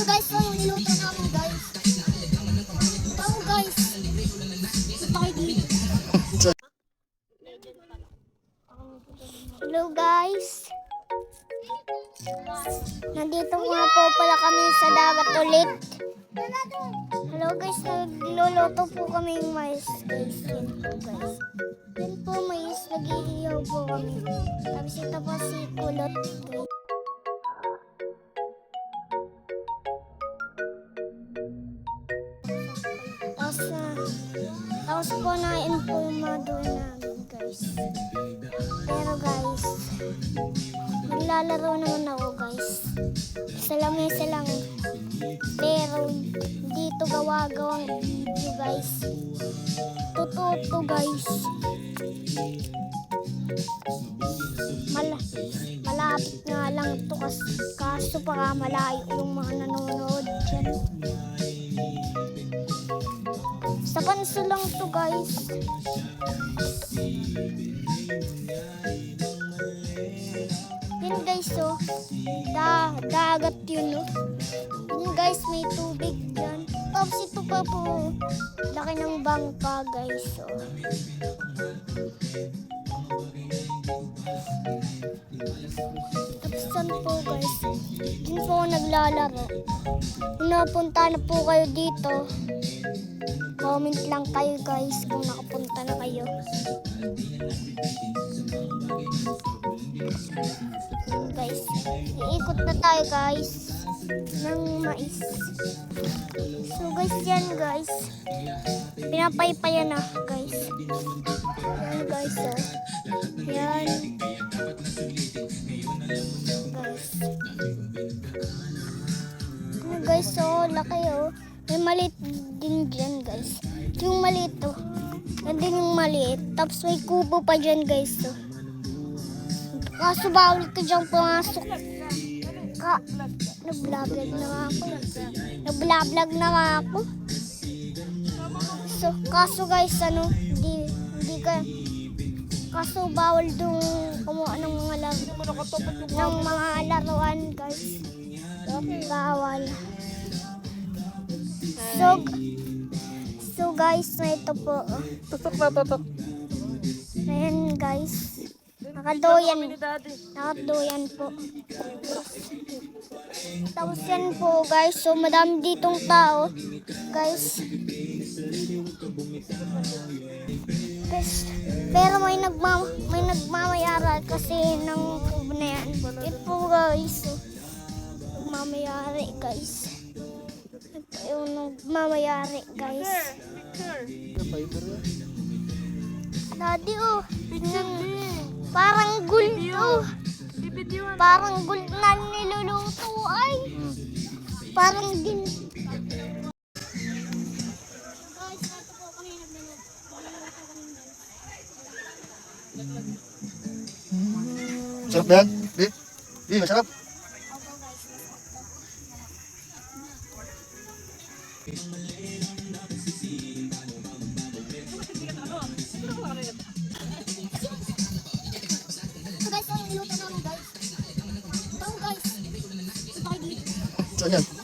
guys, so niluto namin guys. Oh guys. Tayo dito. Hello guys. Nandito nga po pala kami sa dagat ulit. Hello guys, nagluluto po kami ng mais guys. Yan po guys. Yan po mais, nag-iihaw po kami. Tapos ito po si kulot guys. Tapos po nain po yung mga doon namin guys. Pero guys, maglalaro naman ako guys. Sa lamesa lang. Pero dito gawa-gawang video guys. Totoo to guys. Malapit nga lang ito kaso para malayo yung mga nanonood dyan. Sa kanso lang to guys. Yun guys oh. Dagat yun oh. Yun guys, may tubig dyan. Tapos ito pa po. Laki ng bangka guys oh. Tapos saan po guys. Dyan po naglalaro. Kung napunta na po kayo dito, comment lang kayo guys kung nakapunta na kayo. Guys, iikot na tayo guys ng mais. So guys, yan guys. Pinapaypayan na guys. Yan guys oh. Yan. Guys. Ano guys oh, laki oh. May maliit din dyan guys. Yung maliit to. Nandun yung maliit. Tapos may kubo pa dyan guys to. Kaso bawal ka dyan pumasok. Nag-vlog na nga ako. Nag-vlog na nga ako. So, kaso guys ano, hindi ka. Kaso bawal dong kumuha ng mga laruan guys. Bawal. So guys, na ito po. Tutok. Ayan guys. Nakadoyan po. Tapos yan po guys. So madami ditong tao. Guys. Pero may nagmamayara kasi ng kubo na yan. Ito po guys. Nagmamayari guys. Yung nagmamayari guys. Daddy oh, parang guldo. Parang guldo na niluluto ay. Parang din. Guys, ito po kami nagluluto. Masarap ba yan? Di, masarap. So guys, so niluto namin guys. Oh guys. Tayo dito. Saan yan?